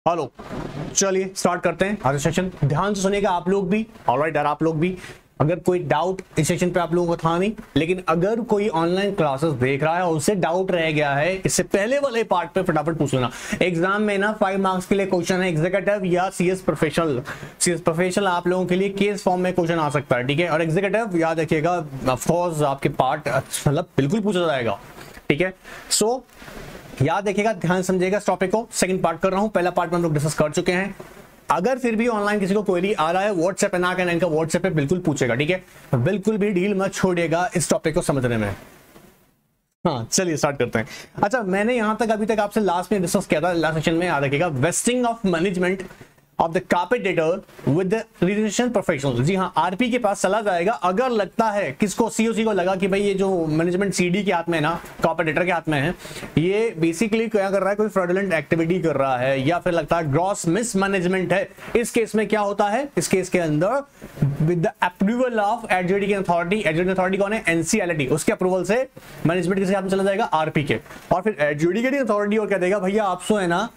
Hello, चलिए start करते हैं आज सेशन। ध्यान से सुनिएगा आप लोग भी, ऑलराइट यार, आप लोग भी। अगर कोई डाउट इस सेशन पे आप लोगों को था नहीं, लेकिन अगर कोई ऑनलाइन क्लासेस देख रहा है और उससे डाउट रह गया है, इससे पहले वाले पार्ट पे फटाफट पूछ लेना। एग्जाम में ना 5 मार्क्स के लिए क्वेश्चन है एग्जीक्यूटिव या सीएस प्रोफेशनल। सीएस प्रोफेशनल आप लोगों के लिए केस फॉर्म में क्वेश्चन आ सकता है, ठीक है। और एग्जीक्यूटिव याद रखिएगा, ऑफ कोर्स आपके पार्ट मतलब बिल्कुल पूछा जाएगा, ठीक है। सो याद रखिएगा, ध्यान समझिएगा इस टॉपिक को। सेकंड पार्ट कर रहा हूं, पहला पार्ट में हम लोग डिस्कस कर चुके हैं। अगर फिर भी ऑनलाइन किसी को क्वेरी आ रहा है, व्हाट्सएप ना का 9 का व्हाट्सएप पे बिल्कुल पूछेगा, ठीक है। बिल्कुल भी ढील मत छोड़िएगा इस टॉपिक को समझने में। हाँ चलिए स्टार्ट करते हैं। अच्छा, मैंने यहां तक अभी तक आपसे लास्ट में डिस्कस किया था, लास्ट सेशन में, याद रखिएगा, vesting of management of the corporate debtor with the registration professional. जी हाँ, आरपी के पास चला जाएगा अगर लगता है किसको, सीओसी को लगा कि भाई ये जो मैनेजमेंट सीडी के हाथ में है ना, कार्पेट डेटर के हाथ में है, ये बेसिकली क्या कर रहा है, कोई फ्रॉडुलेंट एक्टिविटी कर रहा है, या फिर लगता है ग्रॉस मिसमैनेजमेंट है। इस केस में क्या होता है, इस केस के अंदर with the approval of adjudicating authority, adjudicating authority कौन है, एनसीएलटी, उसके अप्रूवल से मैनेजमेंट किसके हाथ में चला जाएगा, आरपी के। और फिर एडजुडिकेटिंग अथॉरिटी और क्या देगा, भैया आपसे है ना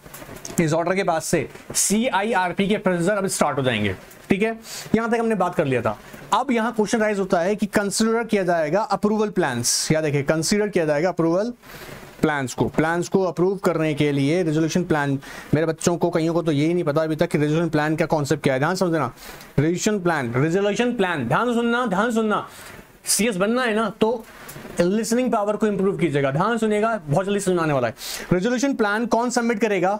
इस ऑर्डर के बाद से सीआईआरपी के प्रोसीजर अब स्टार्ट हो जाएंगे, ठीक है। यहां तक हमने बात कर लिया था। अब यहां क्वेश्चन राइज होता है कि कंसीडर किया जाएगा अप्रूवल प्लान्स। याद देखिए, कंसीडर किया जाएगा अप्रूवल प्लान्स को अप्रूव करने के लिए रेजोल्यूशन प्लान। मेरे बच्चों को कईयों को तो यही नहीं पता अभी तक कि रेजोल्यूशन प्लान का कॉन्सेप्ट क्या है। ध्यान समझना, रेजोल्यूशन प्लान, ध्यान सुनना। सीएस बनना है ना तो लिसनिंग पावर को इंप्रूव कीजिएगा, ध्यान सुनिएगा, बहुत जल्दी समझ आने वाला है। रेजोल्यूशन प्लान कौन सबमिट करेगा,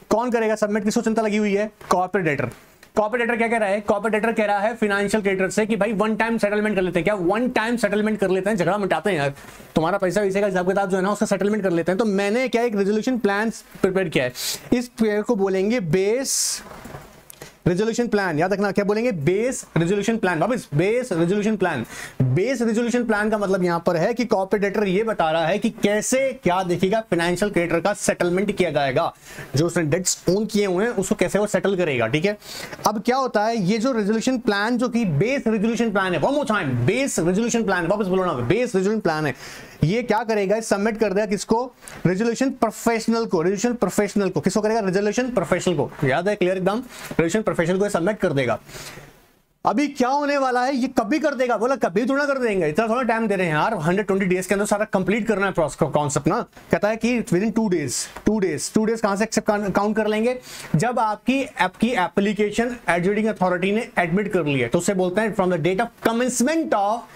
कौन करेगा सबमिट, किसको चिंता लगी हुई है, कॉर्पोरेट डेटर। कॉर्पोरेट डेटर क्या कह रहा है, कॉर्पोरेट डेटर कह रहा है फाइनेंशियल क्रेडिटर से कि भाई वन टाइम सेटलमेंट कर लेते हैं। क्या वन टाइम सेटलमेंट कर लेते हैं, झगड़ा मिटाते हैं यार, तुम्हारा पैसा वैसे का हिसाब किताब जो है ना उसका सेटलमेंट कर लेते हैं। तो मैंने क्या एक रेजोल्यूशन प्लान प्रिपेयर किया है, इस पेयर को बोलेंगे बेस रेजोल्यूशन प्लान। याद रखना क्या बोलेंगे, बेस रेजोल्यूशन प्लान। वापस base resolution plan. Base resolution plan का मतलब यहां पर है कि कॉर्पोरेट डेटर ये बता रहा है कि कैसे, क्या देखिएगा, फाइनेंशियल क्रेडिटर का सेटलमेंट किया जाएगा, जो उसने डेट्स ओन किए हुए हैं उसको कैसे वो सेटल करेगा, ठीक है। अब क्या होता है, ये जो रेजोल्यूशन प्लान जो कि बेस रेजोल्यूशन प्लान है, one more time, base resolution plan, वापस बोलो ना, बेस रेजोल्यूशन प्लान है, ये क्या करेगा, सबमिट कर देगा किसको, रेजोल्यूशन प्रोफेशनल को। रेजोल्यूशन प्रोफेशनल को किसको करेगा, रेजोल्यूशन प्रोफेशनल को। याद है, क्लियर एकदम, रेजोल्यूशन प्रोफेशनल को सबमिट कर देगा। अभी क्या होने वाला है, ये कभी कर देगा, बोला कभी थोड़ा कर देंगे, इतना थोड़ा टाइम दे रहे हैं यार, 120 डेज के अंदर सारा कंप्लीट करना है कॉन्सेप्ट ना। कहता है कि विद इन 2 डेज कहां से काउंट कर लेंगे, जब आपकी एप्लीकेशन एडजुडिकेटिंग अथॉरिटी ने एडमिट कर ली है, तो उसे बोलते हैं from the date of commencement of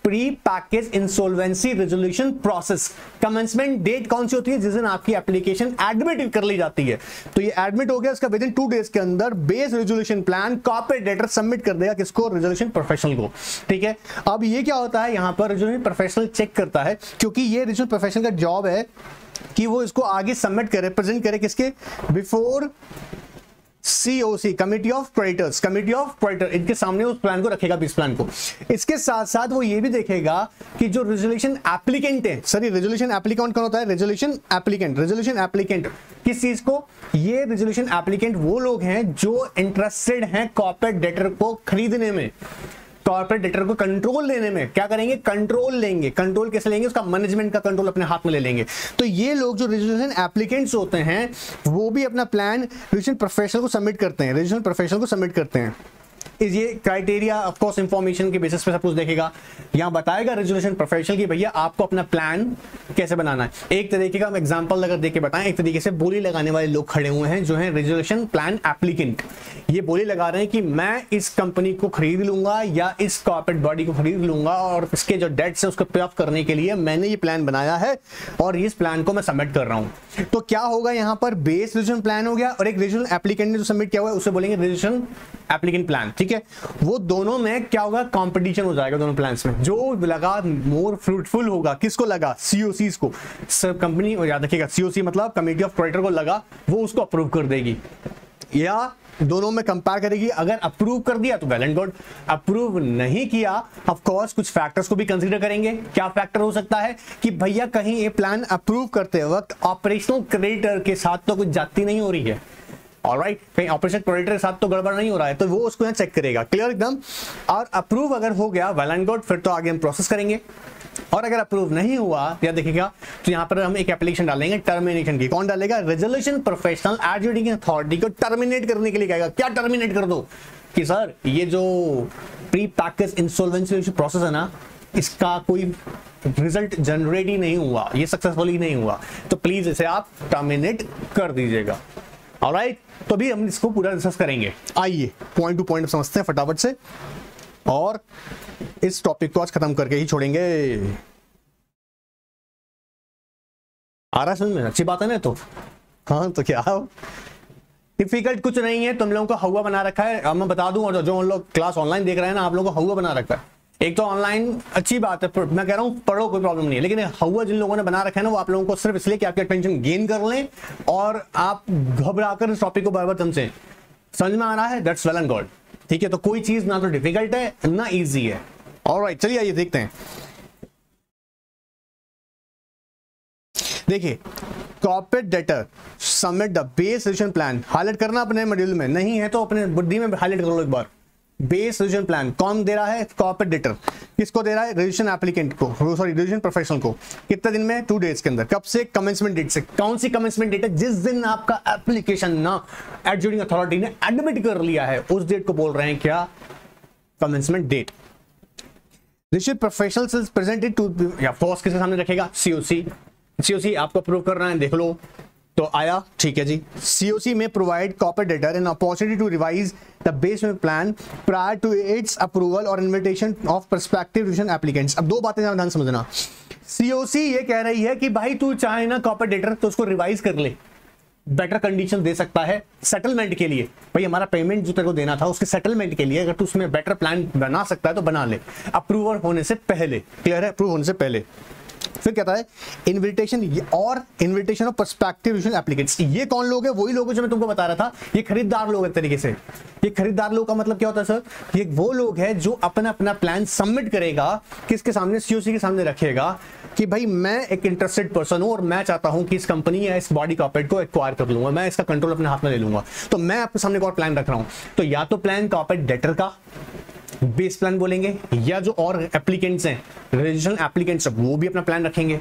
pre package insolvency resolution process. Commencement date कौन सी होती है, जिस दिन आपकी एप्लीकेशन एडमिट कर ली जाती है। तो ये एडमिट हो गया, इसका विद इन 2 डेज के अंदर base resolution plan corporate debtor submit कर देगा किसको, रेजोल्यूशन प्रोफेशनल को, ठीक है। अब ये क्या होता है, यहां पर रेजोल्यूशन प्रोफेशनल चेक करता है, क्योंकि ये रेजोल्यूशन प्रोफेशनल का जॉब है कि वो इसको आगे सबमिट करे, प्रेजेंट करे किसके, before COC, committee of creditors, इनके सामने उस प्लान को रखेगा, इस प्लान को। इसके साथ साथ वो ये भी देखेगा कि जो रेजोल्यूशन एप्लीकेंट है, सॉरी रेजोल्यूशन एप्लीकेंट कौन होता है, रेजोल्यूशन एप्लीकेंट किस चीज को, ये रेजोल्यूशन एप्लीकेंट वो लोग हैं जो इंटरेस्टेड हैं कॉर्पोरेट डेटर को खरीदने में, कॉर्पोरेट डेटर को कंट्रोल लेने में। क्या करेंगे, कंट्रोल लेंगे। कंट्रोल कैसे लेंगे, उसका मैनेजमेंट का कंट्रोल अपने हाथ में ले लेंगे। तो ये लोग जो रेजोल्यूशन एप्लीकेंट्स होते हैं वो भी अपना प्लान रेजोल्यूशन प्रोफेशनल को सबमिट करते हैं, ये क्राइटेरिया ऑफ कोर्स इंफॉर्मेशन के बेसिस पे सब कुछ देखेगा। यहां बताएगा रेजोल्यूशन प्रोफेशनल की भैया आपको अपना प्लान कैसे बनाना है। एक तरीके का हम एग्जांपल अगर देके बताएं, एक तरीके से बोली लगाने वाले लोग खड़े हुए हैं जो है रेजोल्यूशन प्लान एप्लीकेंट। ये बोली लगा रहे हैं कि मैं इस कंपनी को खरीद लूंगा या इस कॉर्पोरेट बॉडी को खरीद लूंगा, और इसके जो डेट्स है उसको पे ऑफ करने के लिए मैंने ये प्लान बनाया है और इस प्लान को मैं सबमिट कर रहा हूं। तो क्या होगा, यहां पर बेस रेजोल्यूशन प्लान हो गया, और एक रेजोल्यूशन एप्लीकेंट ने जो सबमिट किया हुआ है उसे बोलेंगे रेजोल्यूशन एप्लीकेंट प्लान, ठीक है। वो दोनों में क्या होगा, कंपटीशन हो जाएगा दोनों प्लान्स में। जो लगा मोर फ्रूटफुल होगा, किसको लगा, सीओसीज को, सब कंपनी, याद रखिएगा सीओसी मतलब कमिटी ऑफ क्रेडिटर को लगा, वो उसको अप्रूव कर देगी, या दोनों में कंपेयर करेगी। अगर अप्रूव कर दिया तो वेल एंड गुड, अप्रूव नहीं किया ऑफ कोर्स कुछ फैक्टर्स को भी कंसीडर करेंगे। क्या फैक्टर हो सकता है कि भैया कहीं ये प्लान अप्रूव करते वक्त ऑपरेशनल क्रेडिटर के साथ तो कुछ जाती नहीं हो रही है, ऑलराइट, कहीं ऑपरेशन क्रेडिटर के साथ तो गड़बड़ नहीं हो रहा है, तो वो उसको यहाँ चेक करेगा, क्लियर एकदम। और अप्रूव अगर हो गया वेल एंड गुड, फिर तो आगे हम प्रोसेस करेंगे। और अगर अप्रूव नहीं हुआ या देखिएगा तो यहाँ पर हम एक एप्लीकेशन डालेंगे टर्मिनेशन की। कौन डालेगा? रेजोल्यूशन प्रोफेशनल एडजुडिकेटिंग अथॉरिटी को टर्मिनेट करने के लिए कहेगा। क्या टर्मिनेट कर दो? कि सर ये जो प्री पैकेज इंसॉल्वेंसी प्रोसेस है ना, इसका कोई रिजल्ट जनरेट ही नहीं हुआ, ये सक्सेसफुल ही नहीं हुआ, तो प्लीज इसे आप टर्मिनेट कर दीजिएगा। ऑलराइट, तो अभी हम इसको पूरा डिस्कस करेंगे। आइए पॉइंट टू पॉइंट समझते हैं फटाफट से, और इस टॉपिक को आज खत्म करके ही छोड़ेंगे। आ रहा समझ में? अच्छी बात है ना। तो हाँ, तो क्या डिफिकल्ट कुछ नहीं है। तुम लोगों को हवा बना रखा है, अब मैं बता दूं, और जो लोग क्लास ऑनलाइन देख रहे हैं ना, आप लोगों को हवा बना रखा है। एक तो ऑनलाइन अच्छी बात है, मैं कह रहा हूं पढ़ो, कोई प्रॉब्लम नहीं है, लेकिन हवा जिन लोगों ने बना रखा है ना, वो आप लोगों को सिर्फ इसलिए कि आपकी अटेंशन गेन कर लें और आप घबराकर इस टॉपिक को बराबर समझें। समझ में आ रहा है? That's well and good. ठीक है, तो कोई चीज ना तो डिफिकल्ट है ना इजी है। ऑलराइट, चलिए आइए देखते हैं। देखिए, corporate debtor submit the base resolution plan. Highlight करना अपने मॉड्यूल में, नहीं है तो अपने बुद्धि में हाईलाइट कर लो एक बार। बेस रेजोल्यूशन प्लान कौन दे रहा है? Corporate debtor. किसको दे रहा है? रेजोल्यूशन एप्लीकेंट को, सॉरी रेजोल्यूशन प्रोफेशनल को। कितने दिन में? 2 डेज के अंदर। कब से? कमेंसमेंट डेट से। कौन सी कमेंसमेंट डेट है? जिस दिन आपका एप्लीकेशन ना एडजुडिकेटिंग अथॉरिटी ने एडमिट कर लिया है, उस डेट को बोल रहे हैं क्या? Commencement date. Resolution professional presented to या फोर्स किसके सामने रखेगा? सीओसी। सीओसी आपको अप्रूव करना है, देख लो तो आया, ठीक है जी। सीओसी में provide corporate debtor an opportunity to revise the base plan prior to its approval और invitation of perspective resolution applicants. अब दो बातें ध्यान समझना। सीओसी ये कह रही है कि भाई तू चाहे ना कॉर्पोरेट डेटर तो उसको रिवाइज कर ले, बेटर कंडीशन दे सकता है सेटलमेंट के लिए। भाई हमारा पेमेंट जो तेरे को देना था उसके सेटलमेंट के लिए अगर तू उसमें बेटर प्लान बना सकता है तो बना ले, अप्रूवल होने से पहले। क्लियर है? अप्रूव होने से पहले। फिर कहता है इन्विटेशन और invitation of perspective resolution applicants. ये कौन लोग है? वही लोग जो मैं तुमको बता रहा था, ये खरीदार लोग एक तरीके से। ये खरीदार लोग का मतलब क्या होता है सर? ये वो लोग हैं जो अपना अपना प्लान सबमिट करेगा, किसके सामने? सीओसी के सामने रखेगा कि भाई मैं एक इंटरेस्टेड पर्सन हूं और मैं चाहता हूं कि इस कंपनी या इस बॉडी कॉर्पोरेट को एक्वायर कर लूंगा, मैं इसका कंट्रोल अपने हाथ में ले लूंगा, तो मैं आपके सामने एक और प्लान रख रहा हूं। तो या तो प्लान कॉर्पोरेट डेटर का बेस प्लान बोलेंगे, या जो और एप्लीकेंट्स हैं रेजिस्ट्रेशन एप्लीकेंट्स वो भी अपना प्लान रखेंगे।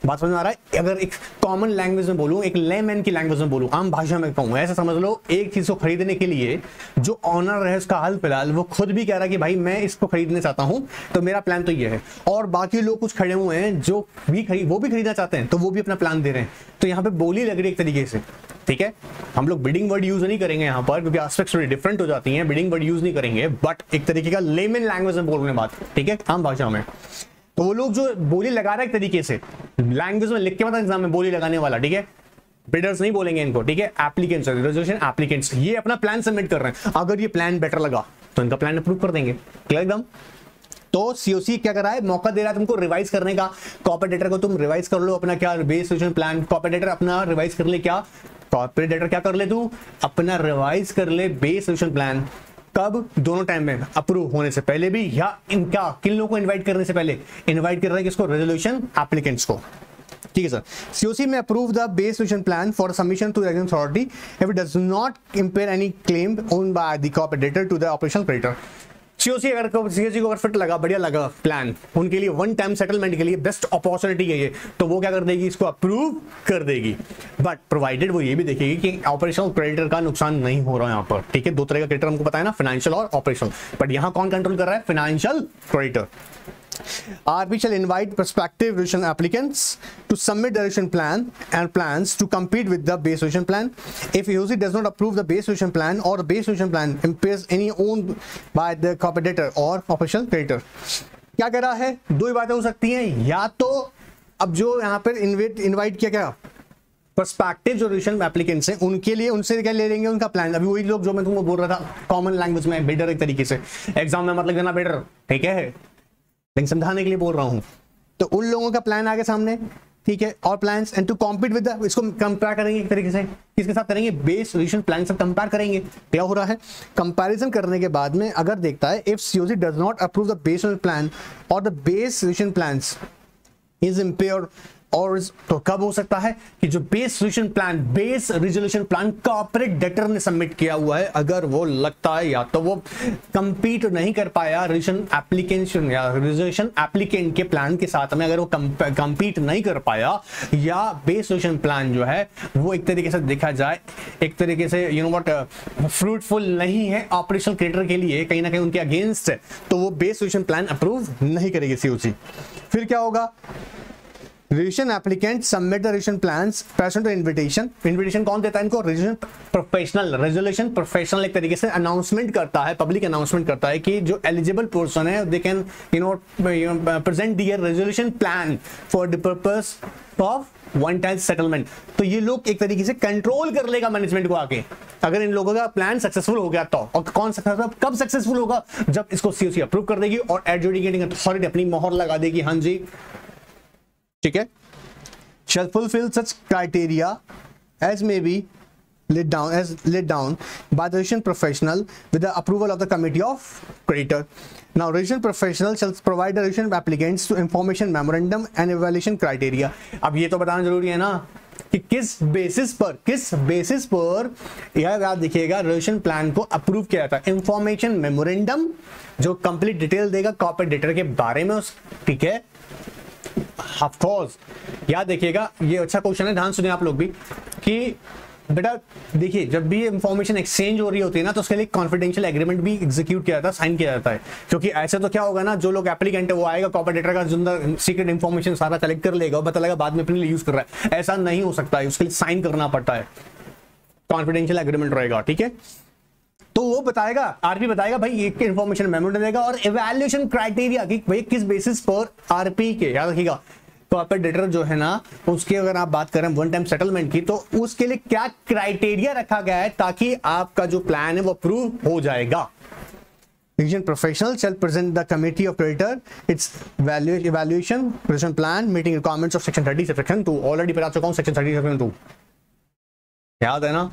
बात समझ में आ रहा है? अगर एक कॉमन लैंग्वेज में बोलूं, एक लेमैन की लैंग्वेज में बोलूं, आम भाषा में कहूं, ऐसा समझ लो एक चीज को खरीदने के लिए जो ऑनर है उसका हाल फिलहाल वो खुद भी कह रहा है कि भाई मैं इसको खरीदना चाहता हूं, तो मेरा प्लान तो ये है, और बाकी लोग कुछ खड़े हुए हैं जो भी वो भी खरीदना चाहते हैं तो वो भी अपना प्लान दे रहे हैं। तो यहाँ पे बोली लग रही है एक तरीके से। ठीक है, हम लोग बिडिंग वर्ड यूज नहीं करेंगे यहाँ पर क्योंकि एस्पेक्ट्स थोड़ी डिफरेंट हो जाती हैं, बिडिंग वर्ड यूज नहीं करेंगे, बट एक तरीके का लेमैन लैंग्वेज में बोल रहे हैं बात। ठीक है, आम भाषा में। तो वो लोग जो बोली लगा रहा है एक तरीके से, लैंग्वेज में लिख के मतलब एग्जाम में बोली लगाने वाला। ठीक है, बिडर्स नहीं बोलेंगे इनको। ठीक है, एप्लीकेंट्स, रेजोल्यूशन एप्लीकेंट्स ये अपना प्लान सबमिट कर रहे हैं। अगर ये प्लान बेटर लगा तो इनका प्लान अप्रूव कर देंगे। क्लियर एकदम? तो सीओसी क्या कर रहा है? मौका दे रहा है तुमको रिवाइज करने का। कॉर्पोरेट डेटर को तुम रिवाइज कर लो अपना क्या base resolution plan. Corporate debtor अपना रिवाइज कर ले क्या? कॉर्पोरेट डेटर क्या कर ले? तू अपना रिवाइज कर ले बेस रेजोल्यूशन प्लान। कब? दोनों टाइम में, अप्रूव होने से पहले भी या इनका किन लोगों को इनवाइट करने से पहले। इनवाइट कर रहे हैं किसको? रेजोल्यूशन एप्लीकेंट्स को। ठीक है सर। सीओसी में approve the base resolution plan for submission to the resolution authority if it does not impair any claim owned by the corporate debtor to the operational creditor. COC अगर COC को अगर fit लगा, बढ़िया लगा plan, उनके लिए one time settlement के लिए बेस्ट अपॉर्चुनिटी है ये, तो वो क्या कर देगी? इसको अप्रूव कर देगी। बट प्रोवाइडेड वो ये भी देखेगी कि ऑपरेशनल क्रेडिटर का नुकसान नहीं हो रहा है यहाँ पर। ठीक है, दो तरह का क्रेडिटर हमको पता है ना, फाइनेंशियल और ऑपरेशनल, बट यहाँ कौन कंट्रोल कर रहा है? Financial creditor. RP shall invite prospective resolution applicants to submit the resolution plan and plans to compete with the base resolution plan. If EOC does not approve the base resolution plan or the base resolution plan impairs any owned by the corporate debtor or operational creditor. क्या कह रहा है? दो ही बातें हो सकती हैं, या तो अब जो यहाँ पर इनवाइट किया क्या पर्सपेक्टिव जो रेजोल्यूशन एप्लीकेंट्स हैं उनके लिए उनसे क्या ले लेंगे? उनका प्लान। अभी वही लोग जो मैं तुमको बोल रहा था कॉमन लैंग्वेज में, बिडर एक तरीके से एग्जाम में मतलब देना बिडर। ठीक है, लेकिन समझाने के लिए बोल रहा हूं। तो उन लोगों का प्लान आगे सामने। ठीक है, और plans and to compete with the, इसको कंपेयर करेंगे एक तरीके से, किसके साथ करेंगे? बेस रेजोल्यूशन प्लान से कंपेयर करेंगे। क्या हो रहा है? कंपैरिजन करने के बाद में अगर देखता है if COC does not approve the base resolution plan और the base resolution plans is impaired और तो कब हो सकता है कि जो base resolution plan corporate debtor ने सबमिट किया हुआ है, अगर वो लगता है या तो वो कंपीट नहीं कर पाया रेजोल्यूशन एप्लीकेंट के प्लान के साथ में, अगर वो कंपीट नहीं कर पाया, या बेस रेजोल्यूशन प्लान जो है वो एक तरीके से देखा जाए एक तरीके से फ्रूटफुल नहीं है ऑपरेशनल क्रिएटर के लिए, कहीं ना कहीं उनके अगेंस्ट है, तो वो बेस रेजोल्यूशन प्लान अप्रूव नहीं करेगी सीओसी। फिर क्या होगा, resolution applicant submit the resolution plans person to invitation कौन देता है इनको, रेजोल्यूशन प्रोफेशनल एक तरीके से अनाउंसमेंट करता है, पब्लिक अनाउंसमेंट करता है कि जो एलिजिबल पर्सन है they can present their resolution plan for the purpose of one time settlement. तो ये लोग एक तरीके से कंट्रोल कर लेगा मैनेजमेंट को आके, अगर इन लोगों का प्लान सक्सेसफुल हो गया तो। और कौन कब सक्सेसफुल होगा, जब इसको सीओसी अप्रूव कर देगी और एडजुडिकेटिंग अथॉरिटी अपनी मोहर लगा देगी, हाँ जी ठीक है। shall fulfill such criteria as may be laid down by the revision professional with the approval of the committee of creditor. Now revision professional shall provide the revision applicants to information memorandum and evaluation criteria. अब ये तो बताना जरूरी है ना कि किस basis पर यह आप देखिएगा रेजोल्यूशन प्लान को अप्रूव किया था। इंफॉर्मेशन मेमोरेंडम जो कंप्लीट डिटेल देगा कॉर्पोरेट डेटर के बारे में, ठीक है। ऑफ कोर्स याद देखिएगा, ये अच्छा क्वेश्चन है, ध्यान सुनिए आप लोग भी कि बेटा देखिए जब भी इंफॉर्मेशन एक्सचेंज हो रही होती है ना, तो उसके लिए कॉन्फिडेंशियल एग्रीमेंट भी एग्जीक्यूट किया जाता है, साइन किया जाता है। क्योंकि ऐसे तो क्या होगा ना, जो लोग एप्लीकेंट है वो आएगा कॉर्पोरेट डेटर का जो सीक्रेट इंफॉर्मेशन सारा कलेक्ट कर लेगा और पता लगा बाद में अपने लिए यूज कर रहा है, ऐसा नहीं हो सकता है, उसके लिए साइन करना पड़ता है, कॉन्फिडेंशियल एग्रीमेंट रहेगा, ठीक है। तो वो बताएगा, आरपी बताएगा भाई एक इंफॉर्मेशन मेमोरेंडम देगा और इवैल्यूएशन क्राइटेरिया कि भाई किस बेसिस पर आरपी के, याद रखिएगा कॉर्पोरेट डेटर जो है ना उसके अगर आप बात करें वन टाइम सेटलमेंट की, तो उसके लिए क्या क्राइटेरिया रखा गया है ताकि आपका जो प्लान है वो अप्रूव हो जाएगा। Revision professional shall present the committee of creditor its evaluation revision plan meeting requirements of section 30 section 2। Already बता चुका हूं सेक्शन 30 सेक्शन 2, याद है ना,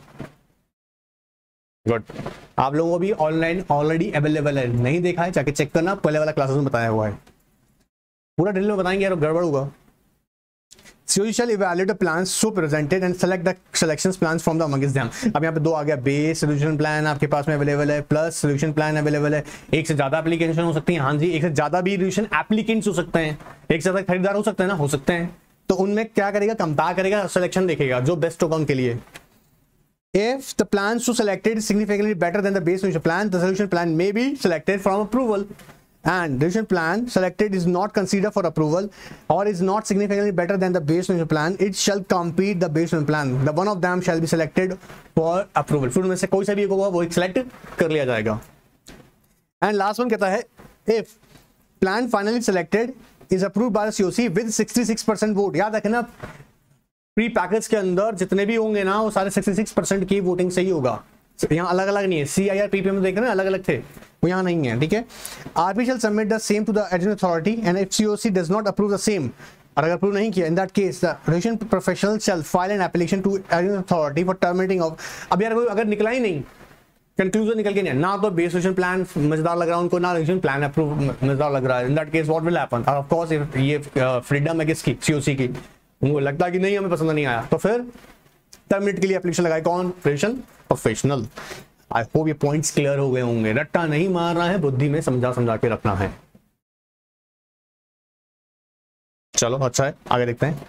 गुड। आप लोगों को भी ऑनलाइन ऑलरेडी अवेलेबल है, नहीं देखा है जाके चेक करना, पहले वाला क्लासेस में बताया हुआ है, पूरा डिटेल में बताएंगे यार गड़बड़ होगा। COE shall evaluate the plans so presented and select the selections plans from the amongst them। अब यहाँ पे दो आ गया, बेस सोल्यूशन प्लान आपके पास में अवेलेबल है, प्लस सोल्यूशन प्लान अवेलेबल है। एक से ज्यादा एप्लीकेशन हो सकती है, हाँ जी, एक से ज्यादा भी सोल्यूशन एप्लीकेंट्स हो सकते हैं, एक से ज्यादा खरीदार हो सकते हैं ना, हो सकते हैं। तो उनमें क्या करेगा, कंपेयर करेगा, सिलेक्शन देखेगा जो बेस्ट होगा उनके लिए। If the plan so selected is significantly better than the base solution plan, the solution plan may be selected from approval. And revision plan selected is not considered for approval or is not significantly better than the base solution plan, it shall compete the base solution plan. The one of them shall be selected for approval. फिर उनमें से कोई सा भी होगा वो select कर लिया जाएगा। And last one कहता है if plan finally selected is approved by the COC with 66% vote। याद रखना प्री पैकेज के अंदर जितने भी होंगे ना वो सारे 66% की वोटिंग से ही होगा, यहाँ अलग अलग नहीं है। CIR PPM में देख रहे हैं अलग अलग थे, वो यहाँ नहीं है, ठीक है। RP shall submit the same to the adjudicating authority and if COC does not approve the same, और अगर अप्रूव नहीं किया, in that case the revision professional shall file an application to adjudicating authority for terminating of। अब यार अगर निकला ही नहीं, conclusion निकल के नहीं, ना तो बेस रेविजन प्लान मजेदार लग रहा है उनको, ना रेविजन प्लान अप्रूव मजेदार लग रहा है, in that case what will happen, of course ये फ्रीडम है किसकी, COC की, उनको लगता है कि नहीं हमें पसंद नहीं आया, तो फिर टर्मिनेट के लिए एप्लीकेशन लगाए कौन, रेविजन प्रोफेशनल। आई होप ये पॉइंट्स क्लियर हो गए होंगे, रट्टा नहीं मारना है, बुद्धि में समझा समझा के रखना है। चलो अच्छा है, आगे देखते हैं।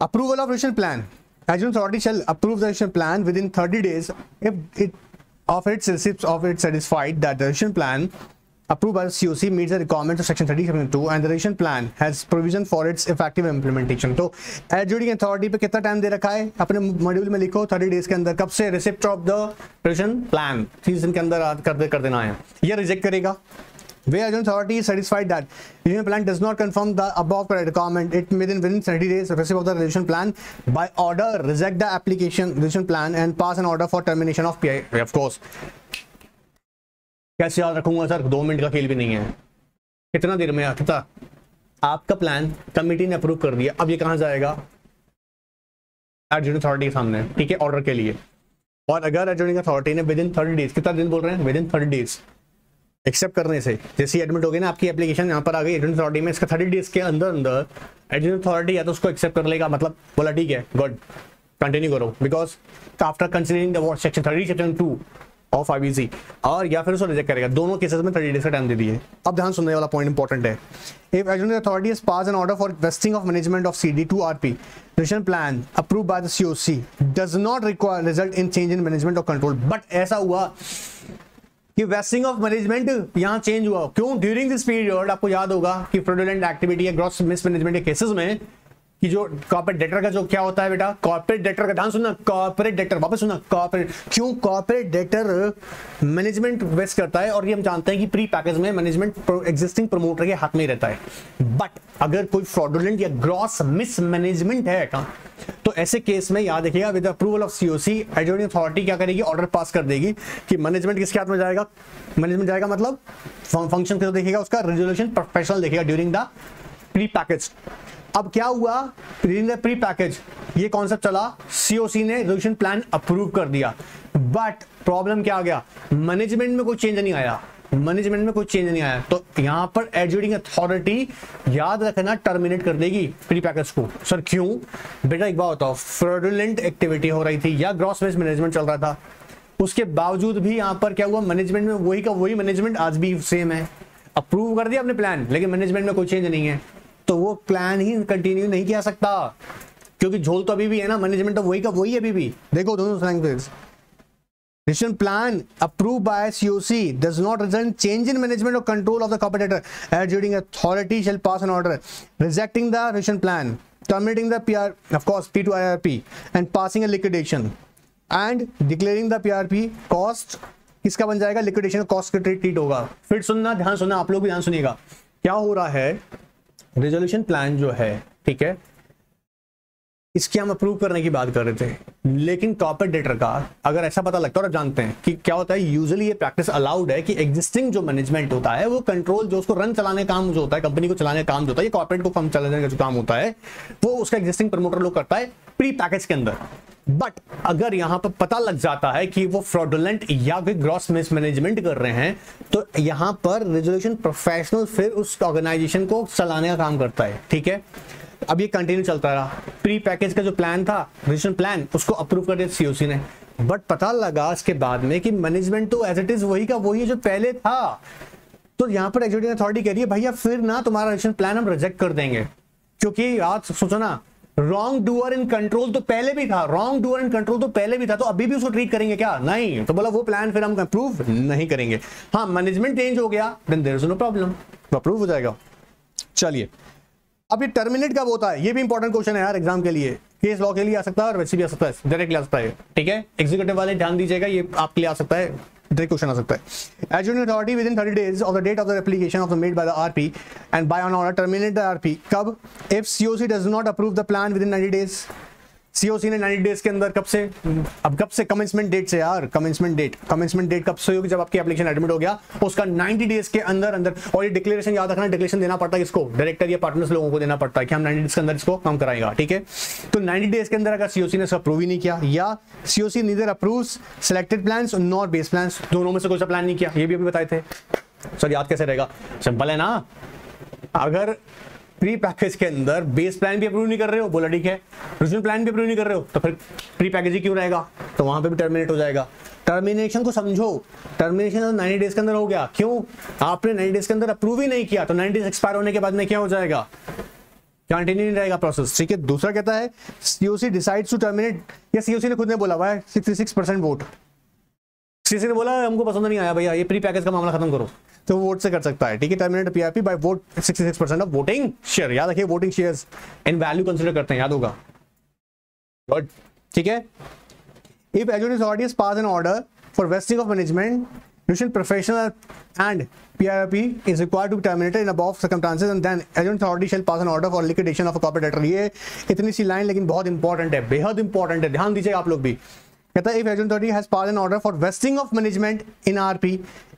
Approval of revision plan, adjudicating authority shall approve the revision plan within 30 days if it of its receipts of it satisfied that the revision plan approved by the COC meets the requirements of section 30(2) and the revision plan has provision for its effective implementation। तो adjudicating authority पे कितना time दे रखा है, अपने module में लिखो 30 days के अंदर, कब से, receipt of the revision plan 30 दिन के अंदर कर देना है, ये रिजेक्ट करेगा। Where adjudicating authority is satisfied that revision plan does not confirm the above requirement, it within 30 days receipt of the revision plan by order reject the application revision plan and pass an order for termination of PI। Of course कैसे याद रखूंगा sir, 2 minute का खेल भी नहीं है, कितना देर में, कितना आपका प्लान कमिटी ने अप्रूव कर दिया, अब ये कहां जाएगा, एडजुडिकेटिंग अथॉरिटी के सामने, ठीक है, ऑर्डर के लिए। और अगर एडजुडिकेटिंग अथॉरिटी ने विद इन 30 डेज, कितना दिन बोल रहे हैं, विद इन 30 डेज एक्सेप्ट करने से जैसे एडमिट हो गई ना आपकी एप्लीकेशन यहाँ पर आ गई एडमिट अथॉरिटी में, इसका 30 डेज के अंदर अंदर एडमिट अथॉरिटी या तो उसको एक्सेप्ट कर लेगा, मतलब बोला ठीक है गुड कंटिन्यू करो, because after considering the section 30 section 2 of IBC, और या फिर उसको रिजेक्ट करेगा। दोनों केसेस में 30 डेज का टाइम दे दिए। अब ध्यान सुनने वाला पॉइंट इंपॉर्टेंट है। If admit authority has pass an order for vesting of management of CD to RP ration plan approve by the COC does not require result in change in management of control, but ऐसा हुआ कि vesting of management यहां change हुआ। क्यों? During this period आपको याद होगा कि फ्रॉडुलेंट एक्टिविटी या ग्रॉस मिसमैनेजमेंट के केसेस में कि जो कॉर्पोरेट डेटर का जो क्या होता है बेटा, कॉर्पोरेट डेटर का ध्यान सुनना, कॉर्पोरेट डेटर वापस सुनना, कॉर्पोरेट क्यों कॉर्पोरेट डेटर मैनेजमेंट वेस्ट करता है, और ये हम जानते हैं कि प्री पैकेज में मैनेजमेंट एग्जिस्टिंग प्रमोटर के हाथ में ही रहता है। बट अगर कोई फ्रॉडुलेंट या ग्रॉस मिसमैनेजमेंट है तो ऐसे केस में याद रखिएगा with approval of COC adjudicating authority क्या करेगी, ऑर्डर पास कर देगी कि मैनेजमेंट किसके हाथ में जाएगा, मैनेजमेंट जाएगा मतलब फंक्शन किसको देखेगा, उसका रेजोल्यूशन प्रोफेशनल देखेगा ड्यूरिंग द प्री पैकेज। अब क्या हुआ, ड्यूरिंग द प्री पैकेज ये कॉन्सेप्ट चला, COC ने रेजोल्यूशन प्लान अप्रूव कर दिया, बट प्रॉब्लम क्या आ गया, मैनेजमेंट में कोई चेंज नहीं आया, मैनेजमेंट में कोई चेंज नहीं आया, तो यहां पर एडजुडिंग अथॉरिटी याद रखना टर्मिनेट कर देगी प्री पैकेज को। सर क्यों? बेटा एक बात बताओ, फ्रॉडुलेंट एक्टिविटी हो रही थी या ग्रॉस मिसमैनेजमेंट चल रहा था, उसके बावजूद भी यहां पर क्या हुआ, मैनेजमेंट में वही का वही मैनेजमेंट आज भी सेम है, अप्रूव कर दिया अपने प्लान, लेकिन मैनेजमेंट में कोई चेंज नहीं है, तो वो प्लान ही कंटिन्यू नहीं किया सकता, क्योंकि झोल तो अभी भी है ना, मैनेजमेंट तो वही का वही अभी भी। देखो दोनों language, decision plan approved by COC does not result in change in management or control of the corporate debtor. Adjudicating authority shall pass an order rejecting the decision plan, terminating the PR, of course P2IRP, and passing a liquidation and declaring the PRP cost किसका बन जाएगा, liquidation cost का treat होगा। फिर सुनना, ध्यान सुनना, आप लोग भी ध्यान सुनिएगा। क्या हो रहा है, रेजोल्यूशन प्लान जो है, ठीक है, इसकी हम अप्रूव करने की बात कर रहे थे, लेकिन कॉर्पोरेट डेटर का अगर ऐसा पता लगता है, और जानते हैं कि क्या होता है, यूजुअली ये प्रैक्टिस अलाउड है कि एग्जिस्टिंग जो मैनेजमेंट होता है वो कंट्रोल जो उसको रन चलाने का काम जो होता है, कंपनी को चलाने का काम जो होता है, ये कॉर्पोरेट को फंड चलाने का जो काम होता है वो उसका एग्जिस्टिंग प्रमोटर लोग करता है प्री पैकेज के अंदर। बट अगर यहां पर पता लग जाता है कि वो फ्रॉडुलेंट या फिर ग्रॉस मिसमैनेजमेंट कर रहे हैं, तो यहां पर रेजोल्यूशन प्रोफेशनल फिर उस ऑर्गेनाइजेशन को चलाने का काम करता है, ठीक है। अब ये कंटिन्यू चलता रहा, प्री पैकेज का जो प्लान था, रेजोल्यूशन प्लान, उसको अप्रूव कर दिया COC ने, बट पता लगा इसके बाद में कि मैनेजमेंट तो एज इट इज वही का वही जो पहले था, तो यहां पर एग्जीक्यूटिव अथॉरिटी कह रही है भैया फिर ना तुम्हारा रेजोल्यूशन प्लान हम रिजेक्ट कर देंगे, क्योंकि आज सोचो ना, रॉन्ग डूअर इन कंट्रोल तो पहले भी था, रॉन्ग डूअर इन कंट्रोल तो पहले भी था, तो अभी भी उसको ट्रीट करेंगे क्या? नहीं, तो बोला वो प्लान फिर हम अप्रूव नहीं करेंगे। हाँ, मैनेजमेंट चेंज हो गया, then there is no problem, approve हो जाएगा। चलिए, अब ये टर्मिनेट कब होता है, ये भी इंपॉर्टेंट क्वेश्चन है यार एग्जाम के लिए, केस लॉ के लिए आ सकता है और वैसे भी आ सकता है, डायरेक्टली आ सकता है, ठीक है। एग्जीक्यूटिव वाले ध्यान दीजिएगा, ये आपके लिए आ सकता है, डायरेक्ट क्वेश्चन आ सकता है। Adjudicating authority with in 30 days of the date of the application of the made by the RP and by an order terminate the RP कब? If COC does not approve the plan within 90 days, COC ने 90 days के अंदर, कब से, अब कब से, commencement date से यार, कमेंसमेंट डेट कब से होगी, जब आपकी एप्लीकेशन एडमिट हो गया उसका 90 डेज के अंदर अंदर। और ये डिक्लेरेशन याद रखना, डिक्लेरेशन देना पड़ता है किसको, डायरेक्टर या पार्टनर्स लोगों को देना पड़ता है कि हम 90 डेज के अंदर इसको काम कराएगा, ठीक है। तो 90 डेज के अंदर अगर COC ने अप्रूव ही नहीं किया, या COC neither approves selected plans nor base plans, दोनों में से कोई सा प्लान नहीं किया, ये भी अभी बताए थे। सर याद कैसे रहेगा, सिंपल है ना, अगर प्री पैकेज के अंदर बेस प्लान भी अप्रूव नहीं कर रहे हो, बोला ठीक है, रिजनल प्लान भी अप्रूव नहीं कर रहे हो, तो फिर प्री पैकेज ही क्यों रहेगा, तो वहां पे भी टर्मिनेट हो जाएगा। टर्मिनेशन को समझो, टर्मिनेशन 90 डेज के अंदर हो गया, क्यों, आपने 90 डेज के अंदर अप्रूव ही नहीं किया, तो 90 डेज एक्सपायर होने के बाद में क्या हो जाएगा, कंटिन्यू नहीं रहेगा प्रोसेस, ठीक है। दूसरा कहता है COC डिसाइड्स टू टर्मिनेट, या COC ने खुद ने बोला हुआ है 66% वोट, COC ने बोला हमको पसंद नहीं आया भैया, ये प्री पैकेज का मामला खत्म करो, तो वोट से कर सकता है, ठीक है। Terminate PRP by vote 66% of voting share, याद रखिए voting shares in value consider करते हैं, याद होगा, गुड, ठीक है। If adjudicating authority has pass an order for vesting of management, resolution professional and PRP is required to be terminated in above circumstances and then adjudicating authority shall pass an order for liquidation of a corporate debtor। ये इतनी सी line लेकिन बहुत important है, बेहद important है, ध्यान दीजिएगा आप लोग भी। कहता है if adjudicating authority has passed an order for vesting of management in RP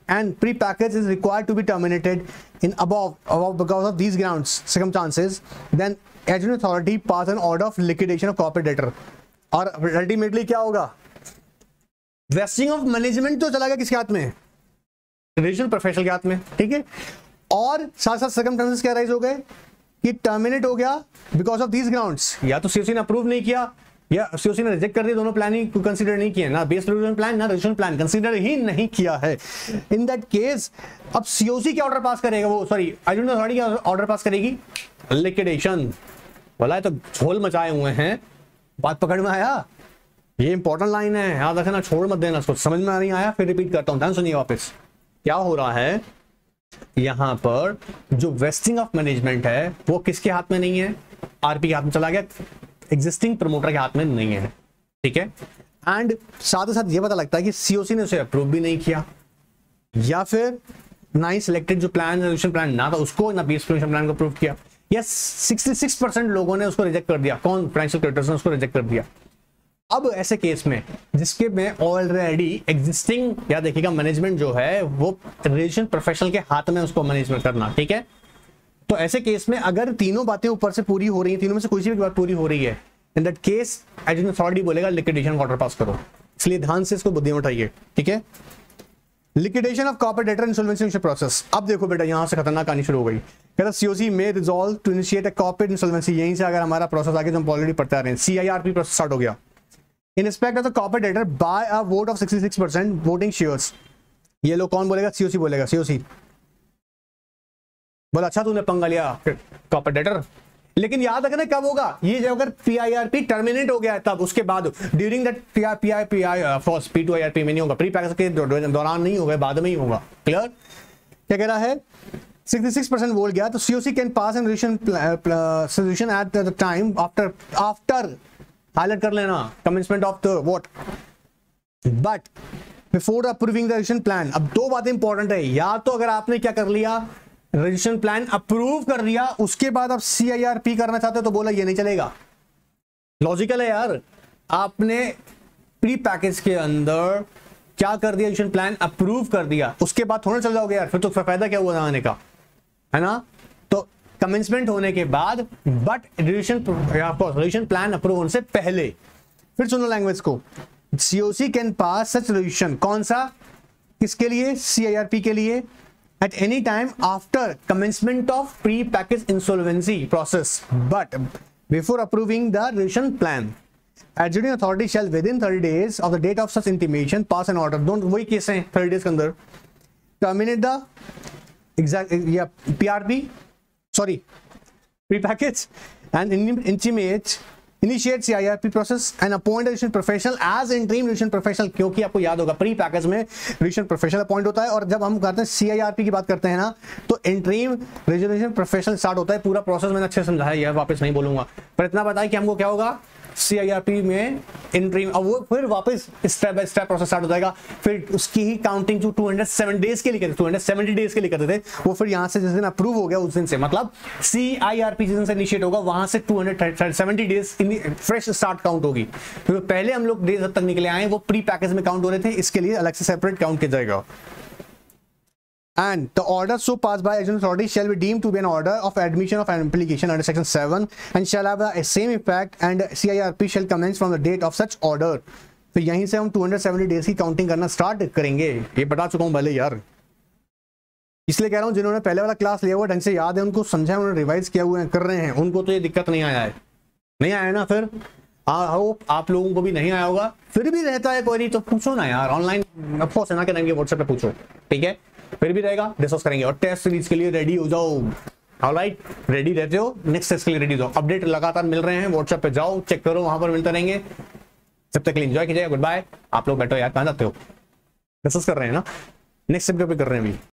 and pre-package is required to be terminated in above because of these grounds circumstances, then adjudicating authority pass an order of liquidation of corporate debtor। और ultimately क्या होगा, wasting of management तो चला गया किसके हाथ में, regional professional के हाथ में, ठीक है। और साथ साथ सर्कमस्टेंसेस क्या राइज हो गए कि टर्मिनेट हो गया बिकॉज ऑफ दीज ग्राउंड्स, या तो सीओसी ने अप्रूव नहीं किया या सीओसी ने रिजेक्ट कर दिया, दोनों प्लान ही कंसीडर नहीं किए, ना बेस रिवीजन प्लान ना रिविजन प्लान कंसीडर ही नहीं किया है। इन दैट केस अब सीओसी क्या ऑर्डर पास करेगा, वो सॉरी एडमिनिस्ट्रेटिव अथॉरिटी क्या ऑर्डर पास करेगी, लिक्विडेशन। बोला है तो झोल मचाए हुए हैं, बात पकड़ में आया, ये इंपॉर्टेंट लाइन है, याद रखना, छोड़ मत देना इसको, समझ में नहीं आया फिर रिपीट करता हूं, ध्यान सुनिए वापस। क्या हो रहा है यहां पर, जो वेस्टिंग ऑफ मैनेजमेंट है वो किसके हाथ में नहीं है, आरपी के हाथ में चला गया, एग्जिस्टिंग प्रमोटर के हाथ में नहीं है, ठीक है। एंड साथ ही साथ ये पता लगता है कि सीओसी ने उसे अप्रूव भी नहीं किया, या फिर ना ही सिलेक्टेड जो प्लान रेजोल्यूशन प्लान ना था उसको, ना बेस रेजोल्यूशन प्लान को अप्रूव किया, या 66% लोगों ने उसको रिजेक्ट कर दिया, कौन, फाइनेंशियल क्रेडिटर्स ने उसको रिजेक्ट कर दिया। अब ऐसे केस में जिसके में ऑलरेडी एग्जिस्टिंग, या देखिएगा मैनेजमेंट जो है वो रेजिस्ट्रेशन प्रोफेशनल के हाथ में उसको मैनेजमेंट करना, ठीक है। तो ऐसे केस में अगर तीनों बातें ऊपर से पूरी हो रही हैं, तीनों में से कोई सी भी बात पूरी हो रही है, in that case administrative authority बोलेगा लिक्विडेशन ऑर्डर पास करो। इसलिए ध्यान से इसको बुद्धि में उठाइए, ठीक है। Liquidation of corporate debtor insolvency process. अब देखो बेटा यहां से खतरनाक कहानी शुरू हो गई, कहता सीओसी में resolve to initiate a corporate insolvency. यहीं से अगर हमारा प्रोसेस आगे जो हम ऑलरेडी पढ़ते आ रहे हैं, सीआईआरपी प्रोसेस स्टार्ट हो गया। In respect of the corporate debtor by a vote of 66% voting shares. ये लोग कौन बोलेगा, सीओसी बोलेगा, सीओसी बोला अच्छा तूने पंगा लिया कॉर्पोरेट डेटर, लेकिन याद रखना कब होगा ये, जब अगर पीआईआरपी टर्मिनेट हो गया तब, उसके बाद ड्यूरिंग दैट फॉर्स P2IRP में नहीं होगा, प्री पैकेज के दौरान नहीं होगा, बाद में ही होगा। क्लियर, क्या कह रहा है, 66% वोट गया तो CoC can pass an solution at the time after highlight कर लेना, commencement of the what, but before approving the resolution plan. अब दो बातें इंपॉर्टेंट है, या तो अगर आपने क्या कर लिया, रेजोल्यूशन प्लान अप्रूव कर दिया, उसके बाद आप सीआईआरपी करना चाहते हो तो बोला ये नहीं चलेगा। लॉजिकल है यार, आपने प्री पैकेज के अंदर क्या कर दिया, रेजोल्यूशन प्लान अप्रूव कर दिया, उसके बाद थोड़ा चल जाओगे यार, फिर तो फायदा क्या हुआ आने का, है ना। तो कमेंसमेंट होने के बाद, बट रेजोल्यूशन प्लान अप्रूव होने से पहले। फिर सुनो लैंग्वेज को, COC can pass such resolution, कौन सा, किसके लिए, सीआईआरपी के लिए, at any time after commencement of pre-package insolvency process, but before approving the resolution plan. Adjudicating authority shall within 30 days of the date of such intimation pass an order. Don't वही case है 30 days के अंदर terminate the exact PRP, sorry, pre-package and intimate initiate CIRP process and appoint a revision professional as interim revision professional। क्योंकि आपको याद होगा pre package में revision professional appoint होता है, और जब हम करते हैं CIRP की बात करते हैं ना, तो इंटरीम रिविजन प्रोफेशनल स्टार्ट होता है। पूरा प्रोसेस मैंने अच्छे से समझाया, यह वापस नहीं बोलूंगा, पर इतना बताया कि हमको क्या होगा, सीआईआरपी में इंटरीम, अब वो फिर वापस step by step process start हो जाएगा। फिर उसकी ही काउंटिंग जो 207 डेज के लिए करते, 270 डेज के लिए करते थे, वो फिर यहां से जिस दिन अप्रूव हो गया उस दिन से, मतलब सीआईआरपी जिस दिन से इनिशिएट होगा वहां से 270 डेज फ्रेश स्टार्ट काउंट होगी। तो पहले हम लोग डेज तक निकले आए वो प्री पैकेज में काउंट हो रहे थे, इसके लिए अलग से सेपरेट काउंट किया जाएगा। And the order so passed by adjudicating authority shall be deemed to be an order of admission of an application under section 7 and shall have the same effect and CIRP shall commence from the date of such order। तो यहीं से हम 270 days की counting करना start करेंगे। ये बता चुका हूं भले यार, इसलिए कह रहा हूं जिन्होंने पहले वाला क्लास लिया हुआ ढंग से याद है, उनको समझा, उन्होंने रिवाइज किया हुआ है, कर रहे हैं, उनको तो ये दिक्कत नहीं आया है, नहीं आया ना। फिर आप लोगों को भी नहीं आया होगा, फिर भी रहता है कोई नहीं तो पूछो ना यार, ऑनलाइन ना करेंगे, व्हाट्सएप पे पूछो, ठीक है, फिर भी रहेगा, डिस्कस करेंगे। और टेस्ट सीरीज के लिए रेडी हो जाओ, ऑलराइट, रेडी रहते हो, नेक्स्ट टेस्ट के लिए रेडी हो जाओ। अपडेट लगातार मिल रहे हैं, व्हाट्सएप पे जाओ, चेक करो, वहां पर मिलते रहेंगे। जब तक एंजॉय कीजिएगा, गुड बाय। आप लोग बैठो यार, कहां जाते हो, डिस्कस कर रहे हैं ना, नेक्स्ट स्टेप पे कर रहे हैं अभी।